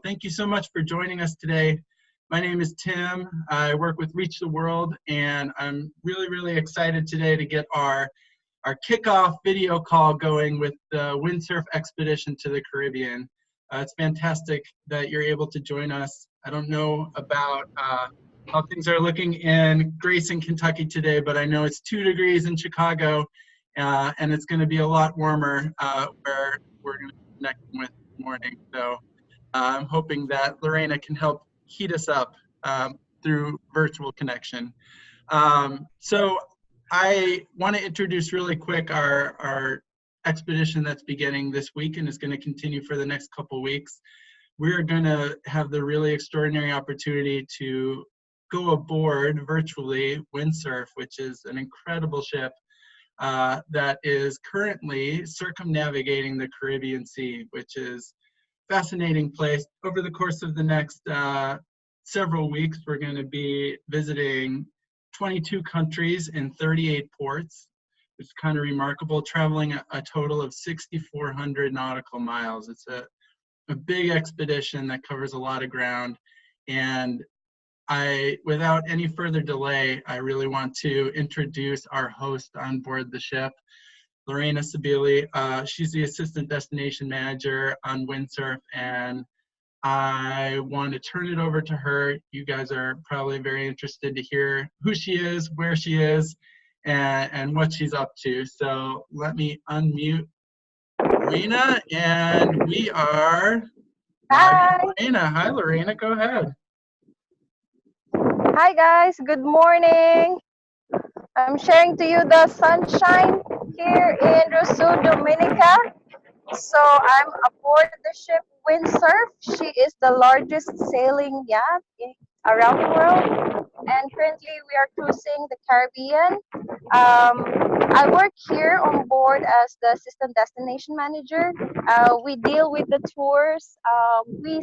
Thank you so much for joining us today. My name is Tim. I work with Reach the World, and I'm really excited today to get our kickoff video call going with the windsurf expedition to the Caribbean. It's fantastic that you're able to join us. I don't know about how things are looking in Grayson, Kentucky today, but I know it's 2 degrees in Chicago, and it's going to be a lot warmer where we're going to be connecting with this morning. So I'm hoping that Lorena can help heat us up through virtual connection. So I want to introduce really quick our expedition that's beginning this week and is going to continue for the next couple weeks. We're going to have the really extraordinary opportunity to go aboard virtually Windsurf, which is an incredible ship that is currently circumnavigating the Caribbean Sea, which is a fascinating place. Over the course of the next several weeks, we're going to be visiting 22 countries in 38 ports, which is kind of remarkable, traveling a total of 6,400 nautical miles. It's a big expedition that covers a lot of ground. And without any further delay, I really want to introduce our host on board the ship, Lorena Sabili. She's the Assistant Destination Manager on Windsurf, and I want to turn it over to her. You guys are probably very interested to hear who she is, where she is, and what she's up to. So let me unmute Lorena, and we are Hi. Lorena. Hi, Lorena. Go ahead. Hi, guys. Good morning. I'm sharing to you the sunshine here in Rosu, Dominica. So I'm aboard the ship Windsurf. She is the largest sailing yacht around the world. And currently we are cruising the Caribbean. I work here on board as the Assistant Destination Manager. We deal with the tours. We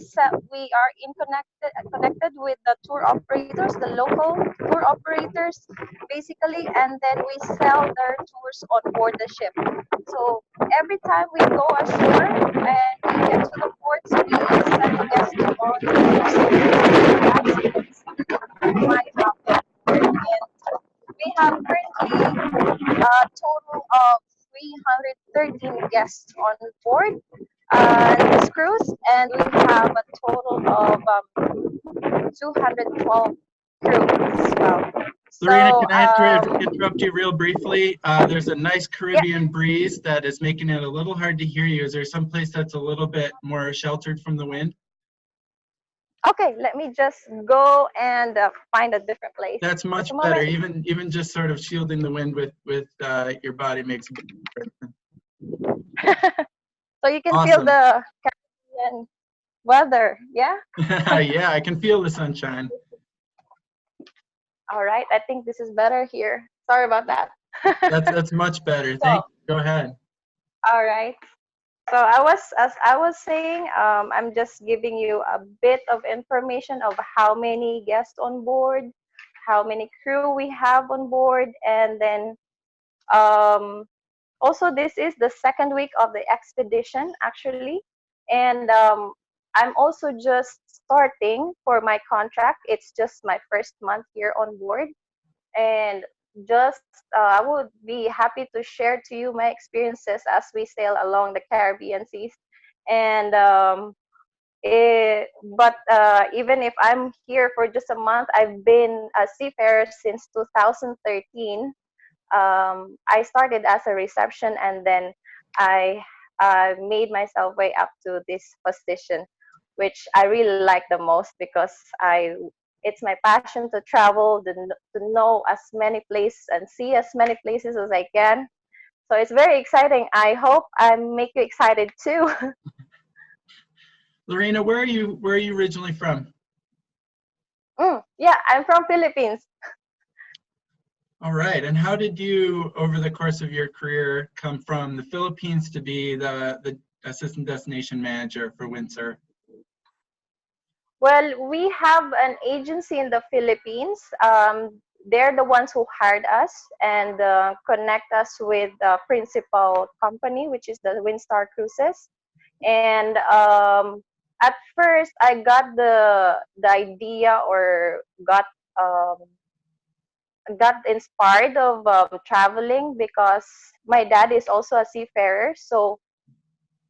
are connected with the tour operators, the local tour operators, basically, and then we sell their tours on board the ship. So every time we go ashore and we get to the ports, we send the guests on my outlet. And we have currently a total of 313 guests on board this cruise, and we have a total of 212 crew as well. Lorena, can I interrupt you real briefly? There's a nice Caribbean breeze that is making it a little hard to hear you. Is there some place that's a little bit more sheltered from the wind? Okay, let me just go and find a different place. That's much better. Even just sort of shielding the wind with your body makes a difference. So you can Awesome. feel the Caribbean weather, yeah? Yeah, I can feel the sunshine. All right, I think this is better here. Sorry about that. That's much better. Thank you. Go ahead. All right. So as I was saying, I'm just giving you a bit of information of how many guests on board, how many crew we have on board, and then also this is the second week of the expedition actually, and I'm also just starting for my contract. It's just my first month here on board, and just I would be happy to share to you my experiences as we sail along the Caribbean seas. And even if I'm here for just a month, I've been a seafarer since 2013. I started as a reception, and then I made myself way up to this position, which I really like the most because it's my passion to travel, to know as many places and see as many places as I can. So it's very exciting. I hope I make you excited too. Lorena, where are you originally from? Yeah, I'm from Philippines. All right. And how did you, over the course of your career, come from the Philippines to be the Assistant Destination Manager for Windsurf? Well, we have an agency in the Philippines. They're the ones who hired us and connect us with the principal company, which is the Windstar Cruises. And At first, I got the idea, or um, got inspired of traveling, because my dad is also a seafarer. So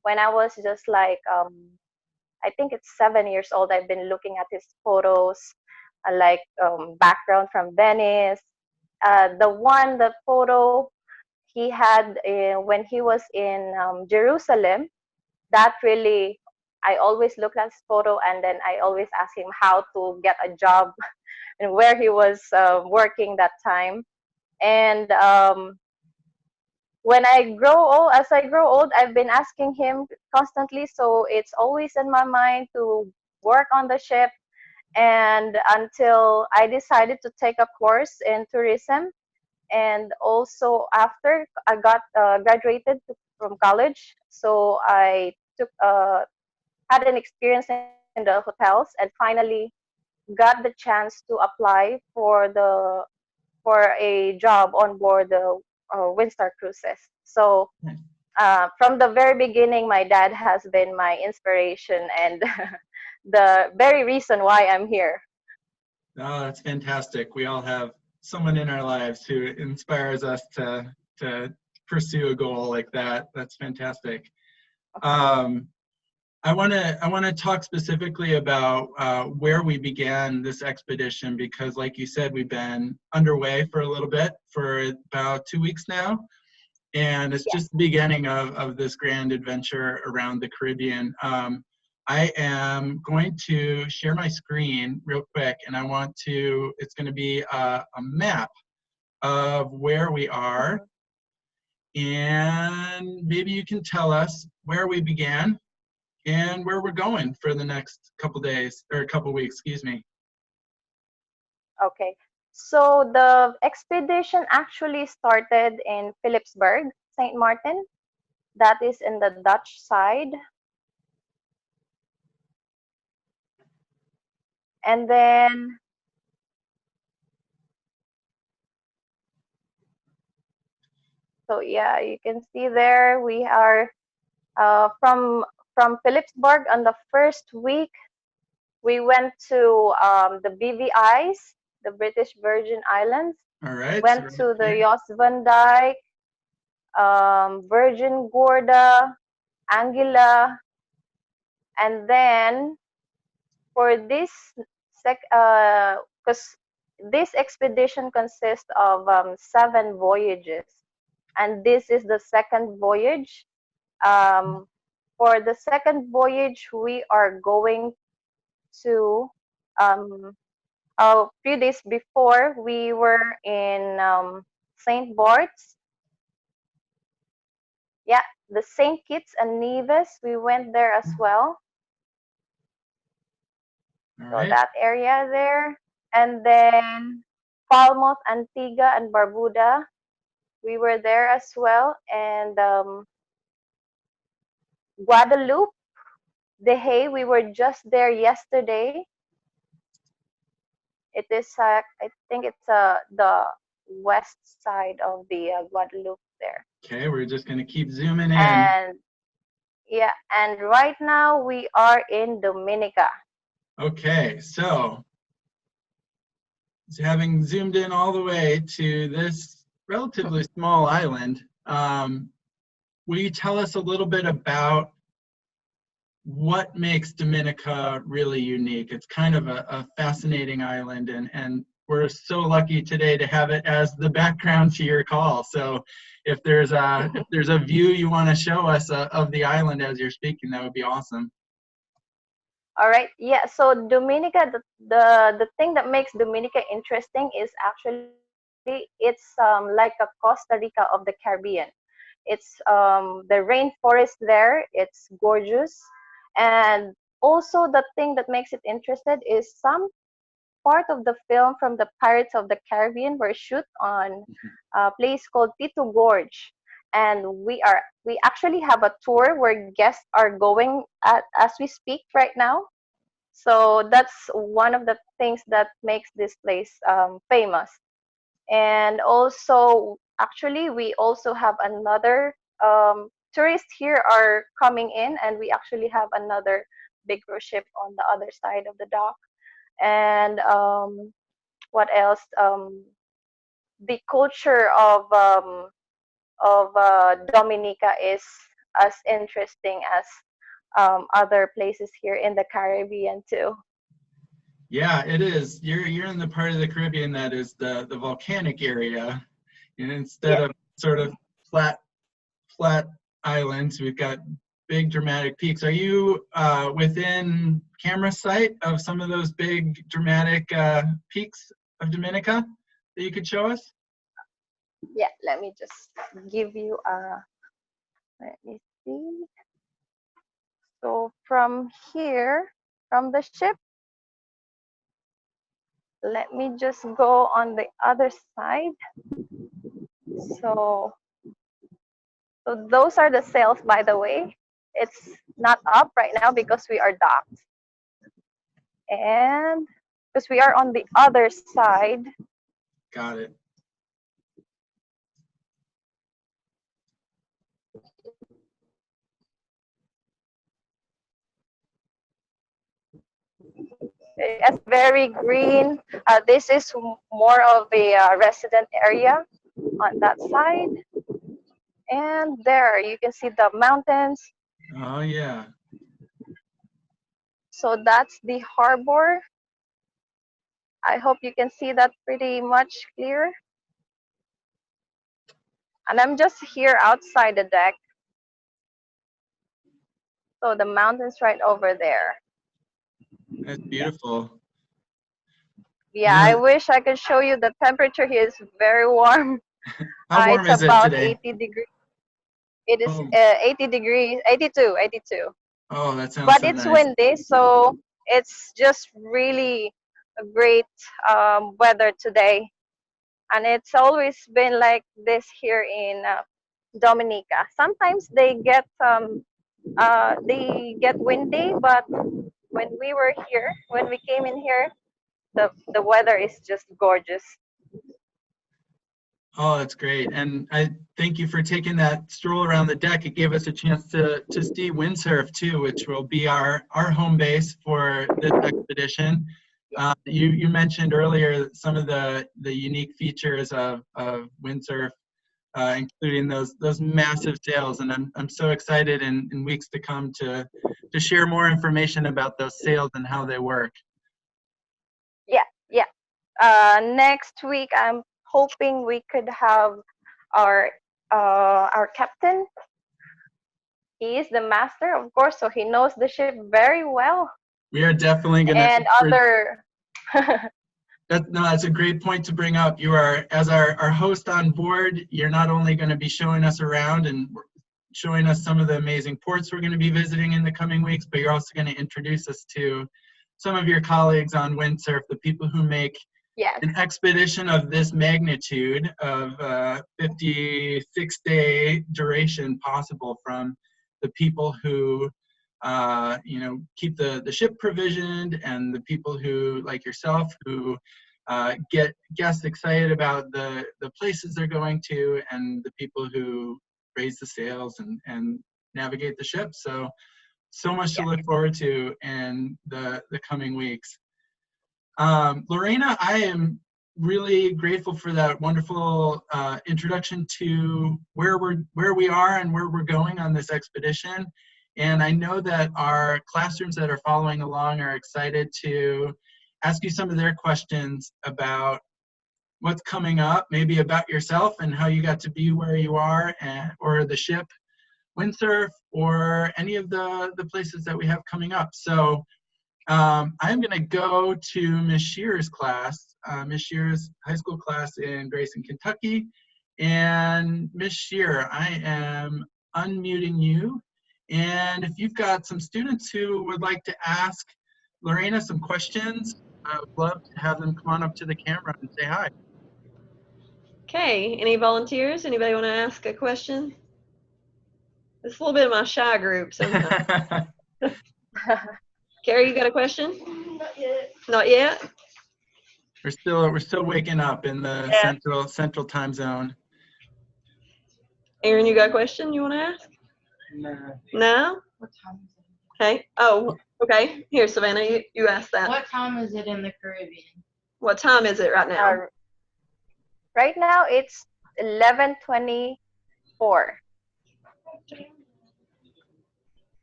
when I was just like, I think it's 7 years old, I've been looking at his photos, like background from Venice. The photo he had when he was in Jerusalem, that really, I always look at his photo, and then I always ask him how to get a job and where he was working that time. And as I grow old, I've been asking him constantly. So it's always in my mind to work on the ship. And until I decided to take a course in tourism, and also after I got graduated from college, so I took had an experience in the hotels, and finally got the chance to apply for a job on board the Windstar Cruises. So from the very beginning, my dad has been my inspiration and the very reason why I'm here. Oh, that's fantastic. We all have someone in our lives who inspires us to pursue a goal like that. That's fantastic. Um, I want to talk specifically about where we began this expedition, because, like you said, we've been underway for a little bit, for about 2 weeks now, and it's Yes. just the beginning of this grand adventure around the Caribbean. I am going to share my screen real quick, and it's going to be a map of where we are, Mhm. and maybe you can tell us where we began and where we're going for the next couple days, or a couple weeks, excuse me. Okay. So the expedition actually started in Philipsburg, St. Martin. That is in the Dutch side. And then, so yeah, you can see there we are from Philipsburg. On the first week, we went to the BVIs, the British Virgin Islands, All right, so went right to the here. Jos Van Dyke, Virgin Gorda, Anguilla, and then for this because this expedition consists of 7 voyages, and this is the second voyage. Um, for the second voyage, we are going to um, a few days before we were in St. Bart's. Yeah, the St. Kitts and Nevis. We went there as well. All So right. that area there. And then Falmouth, Antigua, and Barbuda. We were there as well. And Guadeloupe, The Haye, we were just there yesterday. It is, I think it's the west side of the Guadeloupe there. Okay, we're just going to keep zooming in. And yeah, and right now we are in Dominica. Okay, so having zoomed in all the way to this relatively small island, will you tell us a little bit about what makes Dominica really unique? It's kind of a fascinating island, and we're so lucky today to have it as the background to your call. So if there's a view you want to show us of the island as you're speaking, that would be awesome. All right. Yeah. So Dominica, the thing that makes Dominica interesting is actually it's like a Costa Rica of the Caribbean. It's the rainforest there. It's gorgeous, and also the thing that makes it interesting is some part of the film from the Pirates of the Caribbean were shoot on a place called Tito Gorge, and we actually have a tour where guests are going as we speak right now. So that's one of the things that makes this place famous. And also, actually, we also have another tourists here are coming in, and we actually have another big cruise ship on the other side of the dock. And what else? The culture of Dominica is as interesting as other places here in the Caribbean too. Yeah, it is. You're in the part of the Caribbean that is the volcanic area, and instead Yeah. of sort of flat islands, we've got big dramatic peaks. Are you within camera sight of some of those big dramatic peaks of Dominica that you could show us? Yeah, let me just give you a, let me see. So from here, from the ship, let me just go on the other side. So, so those are the sails, by the way. It's not up right now because we are docked. And because we are on the other side. Got it. It's very green. This is more of a resident area on that side. And there you can see the mountains. Oh yeah. So that's the harbor. I hope you can see that pretty much clear. And I'm just here outside the deck. So the mountains right over there. That's beautiful. Yeah, You I know, wish I could show you the temperature here is very warm. how warm It's is it about today? 80 degrees. It is Oh, 80 degrees, 82, 82. oh, that sounds But so it's nice. windy, so it's just really a great weather today. And it's always been like this here in Dominica. Sometimes they get windy, but when we were here, when we came in here, the weather is just gorgeous. Oh, that's great. And I thank you for taking that stroll around the deck. It gave us a chance to see windsurf too, which will be our home base for this expedition. You mentioned earlier some of the unique features of windsurf, including those massive sails, and I'm so excited in weeks to come to share more information about those sails and how they work. Yeah, yeah. Next week, I'm hoping we could have our our captain. He is the master, of course, so he knows the ship very well. We are definitely gonna. And other, That's a great point to bring up. You are, as our host on board, you're not only going to be showing us around and showing us some of the amazing ports we're going to be visiting in the coming weeks, but you're also going to introduce us to some of your colleagues on windsurf, the people who make yes, an expedition of this magnitude of 56-day duration possible, from the people who keep the ship provisioned, and the people who, like yourself, who get guests excited about the places they're going to, and the people who raise the sails and navigate the ship. So much to yeah, look forward to in the coming weeks. Lorena, I am really grateful for that wonderful introduction to where we are and where we're going on this expedition. And I know that our classrooms that are following along are excited to ask you some of their questions about what's coming up, maybe about yourself and how you got to be where you are, or the ship, windsurf, or any of the places that we have coming up. So I'm going to go to Miss Shear's class, Miss Shear's high school class in Grayson, Kentucky. And Miss Shear, I am unmuting you. And if you've got some students who would like to ask Lorena some questions, I would love to have them come on up to the camera and say hi. Okay, any volunteers? Anybody want to ask a question? It's a little bit of my shy group, so. Carrie, you got a question? Not yet. Not yet? We're still waking up in the yeah. central time zone. Aaron, you got a question you want to ask? No. No? What time is Okay. Oh, okay. Here, Savannah, you asked that. What time is it in the Caribbean? What time is it right now? Right now it's 11:24.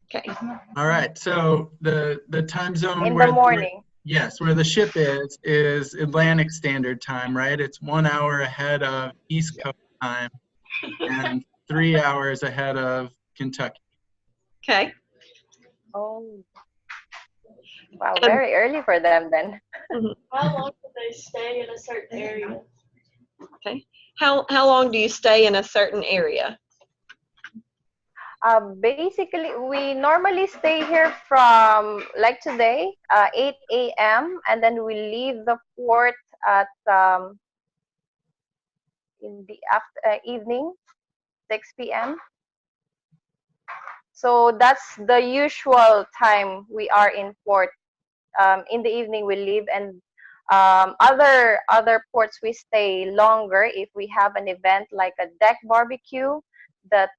Okay. All right. So the time zone In the where morning. yes, where the ship is Atlantic Standard Time, right? It's 1 hour ahead of East Coast time and 3 hours ahead of Kentucky. Okay. Oh, wow, very early for them then. How long do they stay in a certain area? Okay. How long do you stay in a certain area? Basically, we normally stay here from like today, 8 a.m. and then we leave the port at in the after evening, 6 p.m. So that's the usual time we are in port. In the evening we leave, and other ports we stay longer if we have an event like a deck barbecue that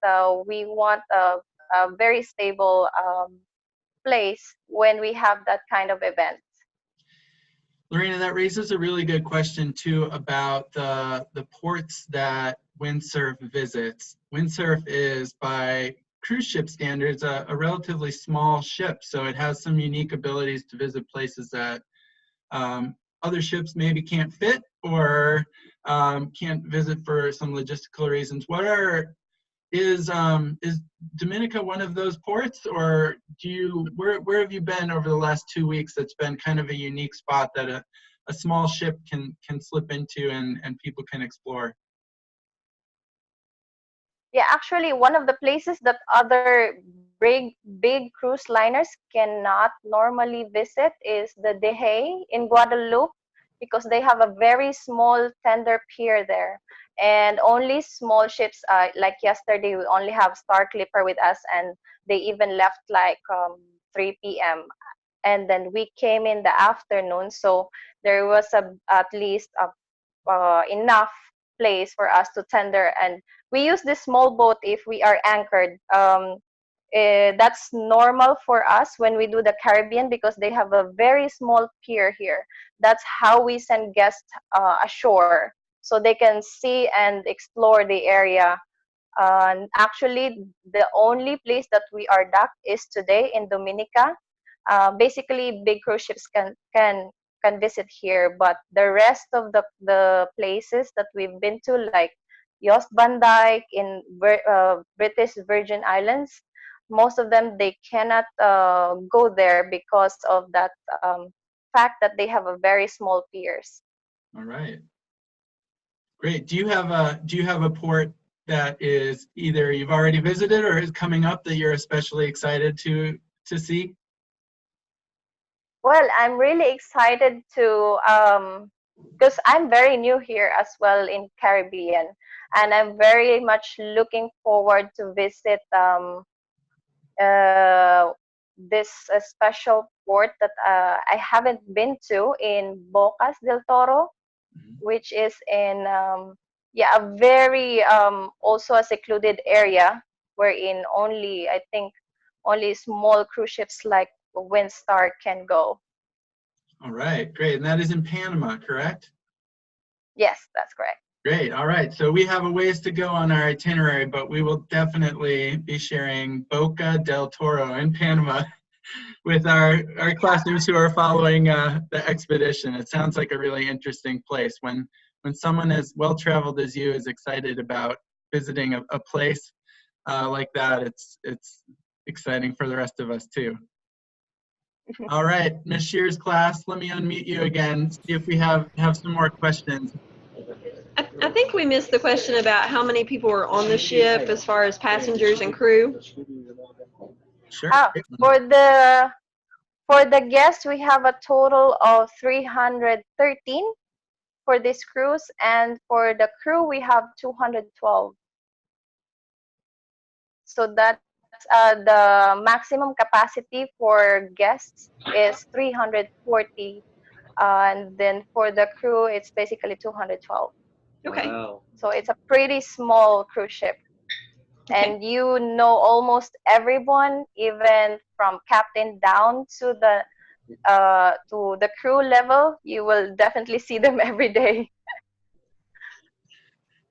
we want a very stable place when we have that kind of event. Lorena, that raises a really good question too about the ports that Windsurf visits. Windsurf is, by cruise ship standards, a relatively small ship, so it has some unique abilities to visit places that other ships maybe can't fit or can't visit for some logistical reasons. Is Dominica one of those ports, or where have you been over the last 2 weeks that's been kind of a unique spot that a small ship can slip into and people can explore? Yeah, actually, one of the places that other big cruise liners cannot normally visit is the Dehei in Guadeloupe, because they have a very small tender pier there, and only small ships. Like yesterday, we only have Star Clipper with us, and they even left like 3 p.m. And then we came in the afternoon, so there was at least enough place for us to tender, and we use this small boat if we are anchored. That's normal for us when we do the Caribbean because they have a very small pier here. That's how we send guests ashore so they can see and explore the area. Actually, the only place that we are docked is today in Dominica. Basically, big cruise ships can visit here, but the rest of the places that we've been to, like Jost Van Dyke in British Virgin Islands, most of them they cannot go there because of that fact that they have a very small piers. All right, great. Do you have a port that is either you've already visited or is coming up that you're especially excited to see? Well, I'm really excited to because I'm very new here as well in Caribbean, and I'm very much looking forward to visit uh, this special port that I haven't been to in Bocas del Toro, which is in yeah, a very also a secluded area wherein only I think only small cruise ships like Windstar can go. All right, great. And that is in Panama, correct? Yes, that's correct. Great. All right. So we have a ways to go on our itinerary, but we will definitely be sharing Boca del Toro in Panama with our classmates who are following the expedition. It sounds like a really interesting place. When someone as well traveled as you is excited about visiting a place like that, it's exciting for the rest of us too. All right, Ms. Shear's class, let me unmute you again, see if we have some more questions. I think we missed the question about how many people were on the ship as far as passengers and crew. Sure. For the guests, we have a total of 313 for this cruise, and for the crew, we have 212. So that's the maximum capacity for guests is 340, and then for the crew, it's basically 212. Okay. Wow. So it's a pretty small cruise ship. Okay. And you know almost everyone, even from captain down to the crew level, you will definitely see them every day.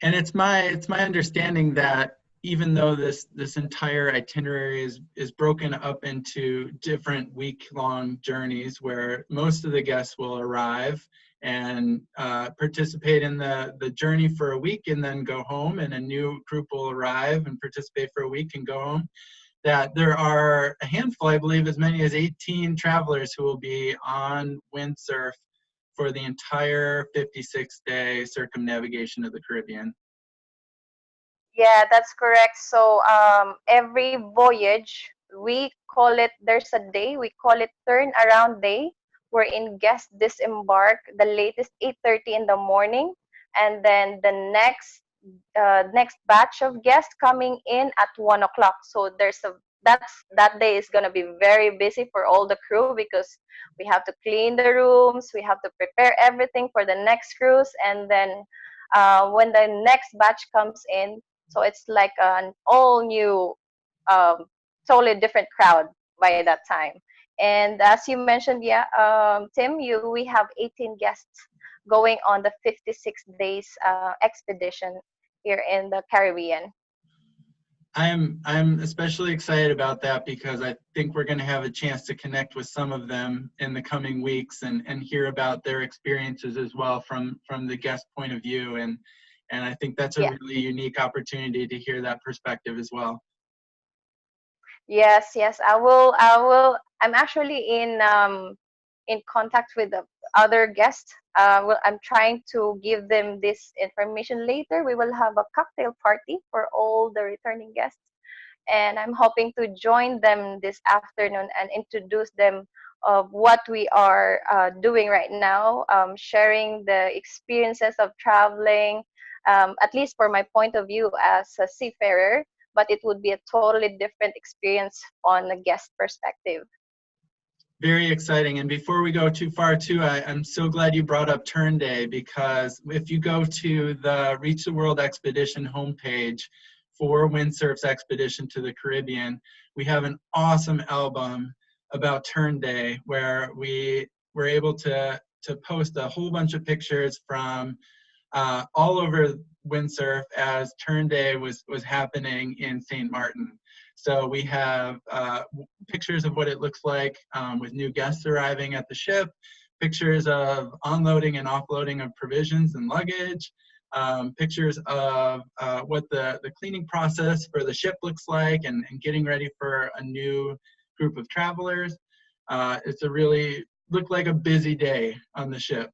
And it's my understanding that even though this entire itinerary is broken up into different week-long journeys where most of the guests will arrive and participate in the journey for a week and then go home, and a new group will arrive and participate for a week and go home, that there are a handful, I believe as many as 18 travelers who will be on windsurf for the entire 56-day circumnavigation of the Caribbean. Yeah, that's correct. So every voyage, we call it, there's a day, we call it turn around day, wherein guests disembark the latest 8:30 in the morning, and then the next batch of guests coming in at 1 o'clock. So that day is gonna be very busy for all the crew because we have to clean the rooms, we have to prepare everything for the next cruise, and then when the next batch comes in, so it's like an all new, um, totally different crowd by that time. And as you mentioned, yeah, Tim, we have 18 guests going on the 56 days expedition here in the Caribbean. I'm especially excited about that because I think we're going to have a chance to connect with some of them in the coming weeks and hear about their experiences as well from the guest point of view, and I think that's a Yeah. really unique opportunity to hear that perspective as well. Yes, yes, I will. I'm actually in contact with the other guests. I'm trying to give them this information later. We will have a cocktail party for all the returning guests, and I'm hoping to join them this afternoon and introduce them of what we are doing right now, sharing the experiences of traveling, at least for my point of view as a seafarer, but it would be a totally different experience on a guest perspective. Very exciting. And before we go too far too, I'm so glad you brought up Turn Day, because if you go to the Reach the World Expedition homepage for Windsurf's expedition to the Caribbean, we have an awesome album about Turn Day where we were able to post a whole bunch of pictures from all over windsurf as Turn Day was happening in St. Martin. So we have pictures of what it looks like with new guests arriving at the ship, pictures of unloading and offloading of provisions and luggage, pictures of what the cleaning process for the ship looks like, and getting ready for a new group of travelers. It's a really looked like a busy day on the ship.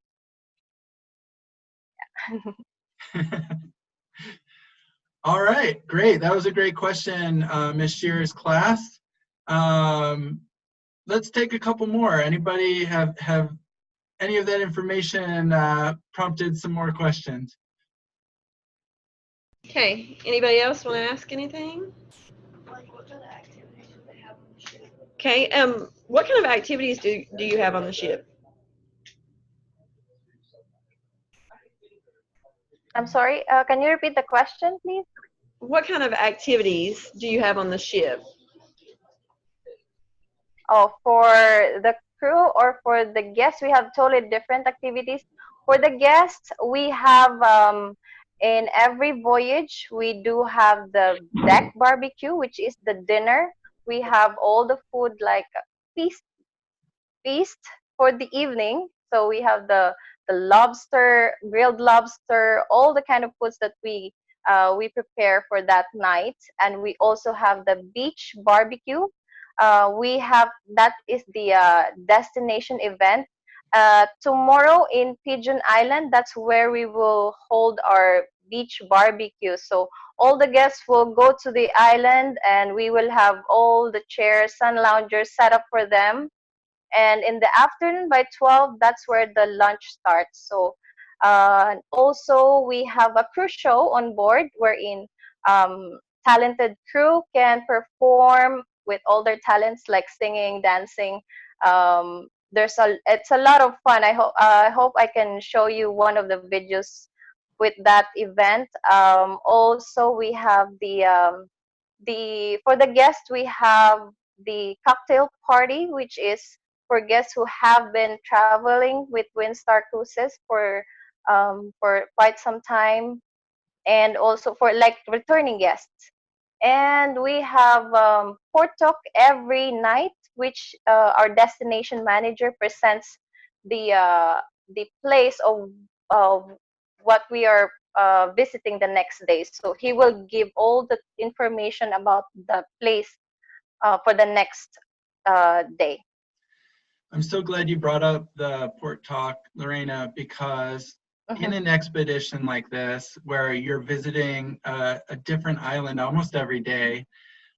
All right, great. That was a great question, Ms. Shearer's class. Let's take a couple more. Anybody have any of that information prompted some more questions? Okay, anybody else want to ask anything? Like, what kind of activities do they have on the ship? Okay, what kind of activities do you have on the ship? I'm sorry, can you repeat the question, please? What kind of activities do you have on the ship? Oh, for the crew or for the guests, we have totally different activities. For the guests, we have in every voyage, we do have the deck barbecue, which is the dinner. We have all the food like feast feast for the evening. So we have the lobster, grilled lobster, all the kind of foods that we prepare for that night. And we also have the beach barbecue. We have that is the destination event. Tomorrow in Pigeon Island, that's where we will hold our beach barbecue. So all the guests will go to the island, and we will have all the chairs, sun loungers set up for them. And in the afternoon by 12, that's where the lunch starts. So also we have a cruise show on board wherein talented crew can perform with all their talents like singing, dancing. It's a lot of fun. I hope I can show you one of the videos with that event. Also we have the for the guests we have the cocktail party, which is for guests who have been traveling with Windstar Cruises for quite some time, and also for like returning guests. And we have Port Talk every night, which our destination manager presents the place of what we are visiting the next day. So he will give all the information about the place for the next day. I'm so glad you brought up the Port Talk, Lorena, because in Mhm. an expedition like this, where you're visiting a different island almost every day,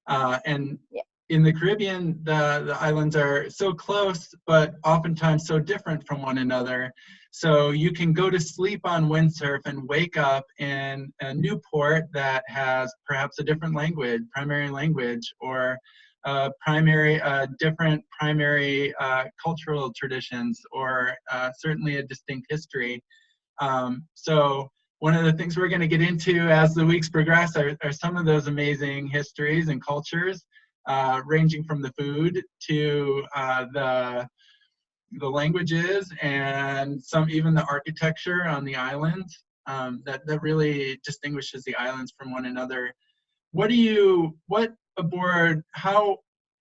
and Yeah. in the Caribbean, the islands are so close, but oftentimes so different from one another. So you can go to sleep on windsurf and wake up in a new port that has perhaps a different language, primary language, or different primary cultural traditions, or certainly a distinct history. So one of the things we're going to get into as the weeks progress are some of those amazing histories and cultures, ranging from the food to the languages, and some even the architecture on the islands, that really distinguishes the islands from one another. What aboard, how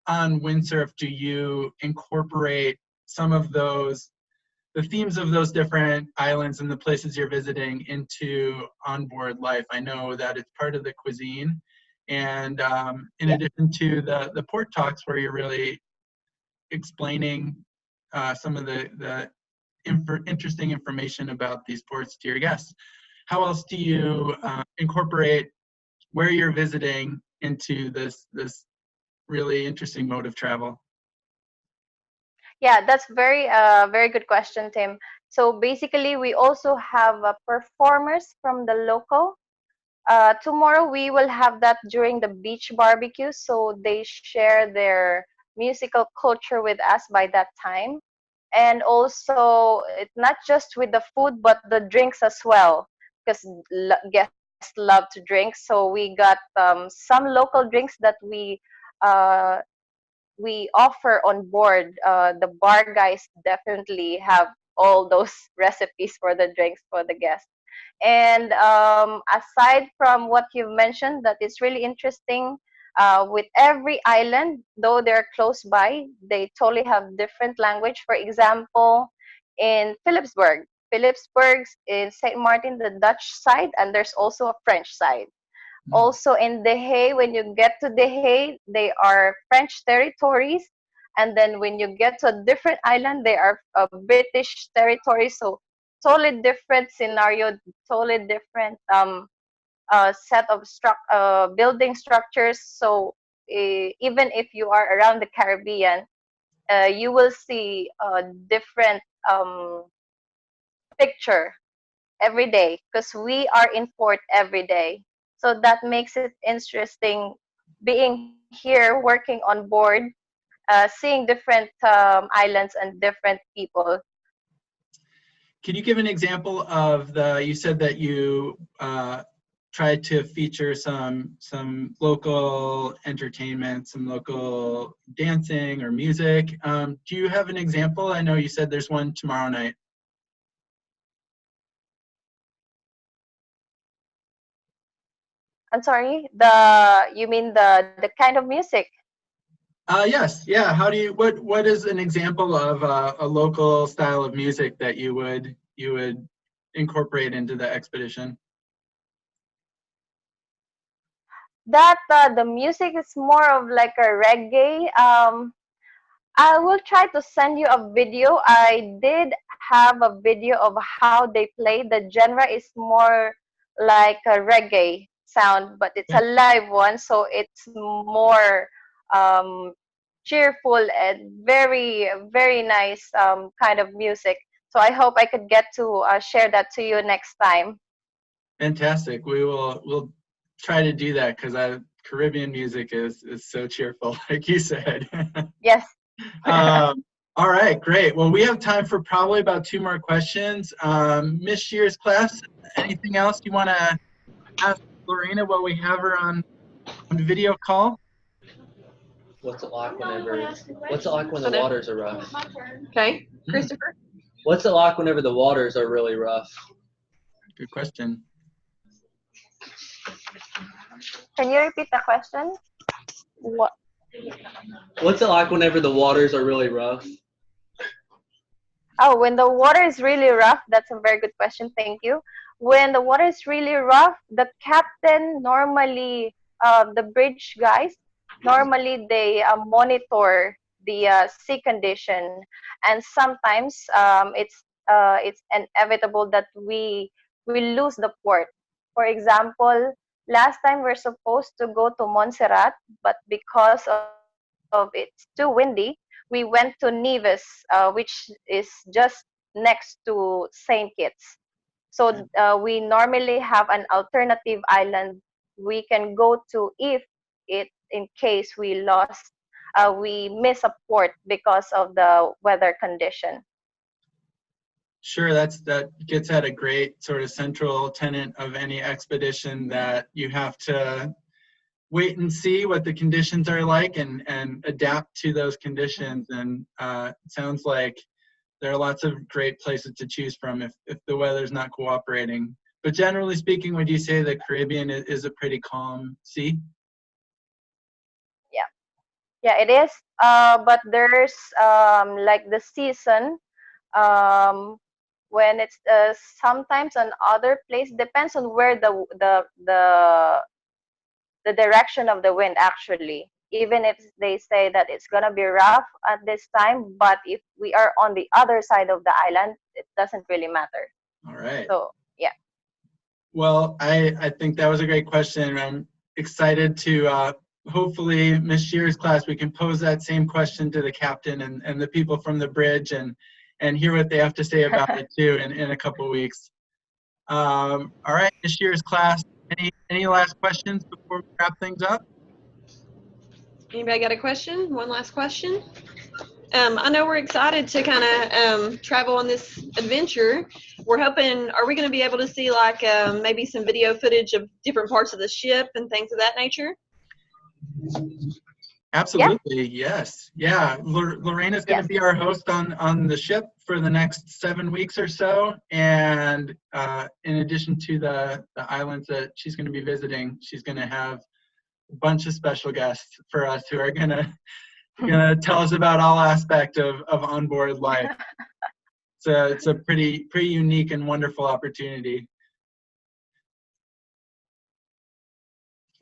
on windsurf do you incorporate some of the themes of those different islands and the places you're visiting into onboard life? I know that it's part of the cuisine, and in Yeah. addition to the port talks where you're really explaining some of the interesting information about these ports to your guests. How else do you incorporate where you're visiting into this really interesting mode of travel? Yeah, that's very good question, Tim. So basically, we also have performers from the local. Tomorrow we will have that during the beach barbecue, so they share their musical culture with us by that time. And also, it's not just with the food, but the drinks as well, because guests love to drink. So we got some local drinks that uh, we offer on board. The bar guys definitely have all those recipes for the drinks for the guests. And aside from what you've mentioned, that is really interesting. With every island, though they're close by, they totally have different language. For example, in Philipsburg's in Saint Martin, the Dutch side, and there's also a French side. Also in The Hague, when you get to The Hague, they are French territories. And then when you get to a different island, they are British territories. So totally different scenario, totally different set of building structures. So even if you are around the Caribbean, you will see a different picture every day because we are in port every day. So that makes it interesting being here, working on board, seeing different islands and different people. Can you give an example of you said that you tried to feature some local entertainment, some local dancing or music. Do you have an example? I know you said there's one tomorrow night. I'm sorry, you mean the kind of music? Yes, yeah. What is an example of a local style of music that you would incorporate into the expedition? That the music is more of like a reggae. I will try to send you a video. I did have a video of how they play. The genre is more like a reggae sound, but it's Yeah. a live one, so it's more um, cheerful and very nice kind of music. So I hope I could get to share that to you next time. Fantastic. We'll try to do that because Caribbean music is so cheerful, like you said. Yes. All right, great. Well, we have time for probably about 2 more questions. Miss Shear's class, anything else you want to ask Lorena while we have her on video call? What's it like I'm the only one whenever? asking What's it like when the Whatever. waters are rough? My turn. Okay, Christopher. What's it like whenever the waters are really rough? Good question. Can you repeat the question? What? What's it like whenever the waters are really rough? Oh, when the water is really rough, that's a very good question. Thank you. When the water is really rough, the captain normally, the bridge guys, normally they monitor the sea condition, and sometimes it's inevitable that we lose the port. For example, last time we're supposed to go to Montserrat, but because of it's too windy, we went to Nevis, which is just next to St. Kitts. So we normally have an alternative island we can go to if it in case we miss a port because of the weather condition. Sure, that gets at a great sort of central tenet of any expedition, that you have to wait and see what the conditions are like and adapt to those conditions. And it sounds like there are lots of great places to choose from if the weather's not cooperating. But generally speaking, would you say the Caribbean is a pretty calm sea? Yeah, yeah, it is. But there's like the season um, when it's sometimes on other place depends on where the direction of the wind actually, even if they say that it's going to be rough at this time, but if we are on the other side of the island, it doesn't really matter. All right. So yeah. Well, I think that was a great question. I'm excited to hopefully Miss Shear's class, we can pose that same question to the captain and the people from the bridge and hear what they have to say about it too in a couple of weeks. All right, Miss Shear's class, any last questions before we wrap things up? Anybody got a question? One last question? I know we're excited to kind of travel on this adventure. We're hoping, are we going to be able to see like maybe some video footage of different parts of the ship and things of that nature? Absolutely, yes. Yeah, Lorena's going to be our host on the ship for the next 7 weeks or so. And in addition to the islands that she's going to be visiting, she's going to have a bunch of special guests for us who are going to tell us about all aspects of onboard life. So it's a pretty unique and wonderful opportunity.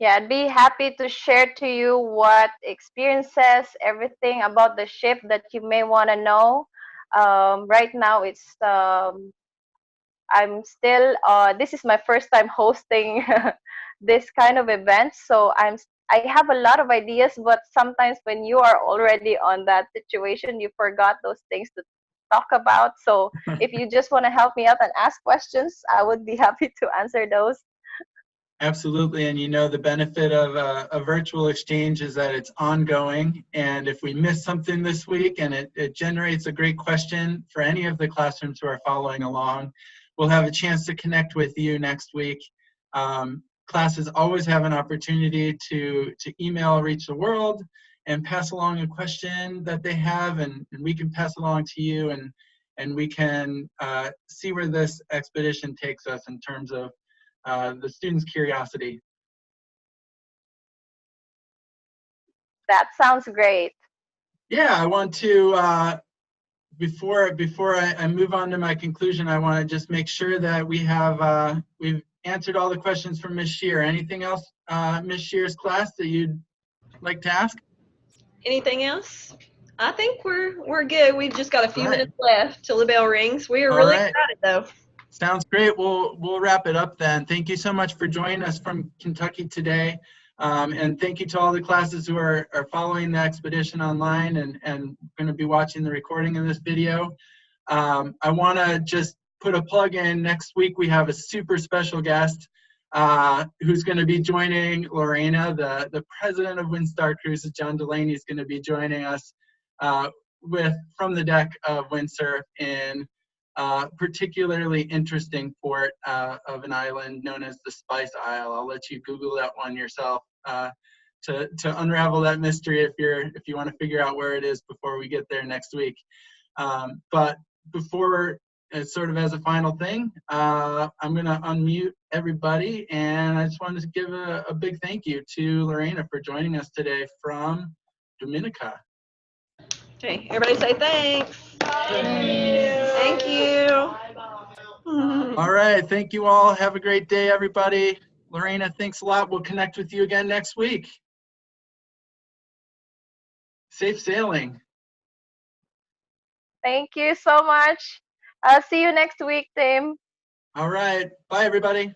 Yeah, I'd be happy to share to you what experiences, everything about the ship that you may want to know. Right now, I'm still, this is my first time hosting this kind of event. So I have a lot of ideas, but sometimes when you are already on that situation, you forgot those things to talk about. So if you just want to help me out and ask questions, I would be happy to answer those. Absolutely, and the benefit of a virtual exchange is that it's ongoing, and if we miss something this week and it generates a great question for any of the classrooms who are following along, we'll have a chance to connect with you next week. Classes always have an opportunity to email Reach the World and pass along a question that they have, and we can pass along to you, and we can see where this expedition takes us in terms of the students' curiosity. That sounds great. Yeah, I want to, before I move on to my conclusion, I want to just make sure that we've answered all the questions from Ms. Shear. Anything else, Ms. Shear's class, that you'd like to ask? Anything else? I think we're good. We've just got a few minutes left till the bell rings. We are really excited though. Sounds great. We'll wrap it up then. Thank you so much for joining us from Kentucky today. And thank you to all the classes who are following the expedition online and going to be watching the recording of this video. I want to just put a plug in. Next week we have a super special guest who's going to be joining Lorena. The president of Windstar Cruises, John Delaney, is going to be joining us from the deck of Windsurf in particularly interesting port of an island known as the Spice Isle. I'll let you Google that one yourself. to unravel that mystery if you want to figure out where it is before we get there next week. But before, sort of as a final thing, I'm going to unmute everybody, and I just wanted to give a big thank you to Lorena for joining us today from Dominica. Okay, everybody say thanks. Thank you. All right, thank you all. Have a great day, everybody. Lorena, thanks a lot. We'll connect with you again next week. Safe sailing. Thank you so much. I'll see you next week, Tim. All right, bye, everybody.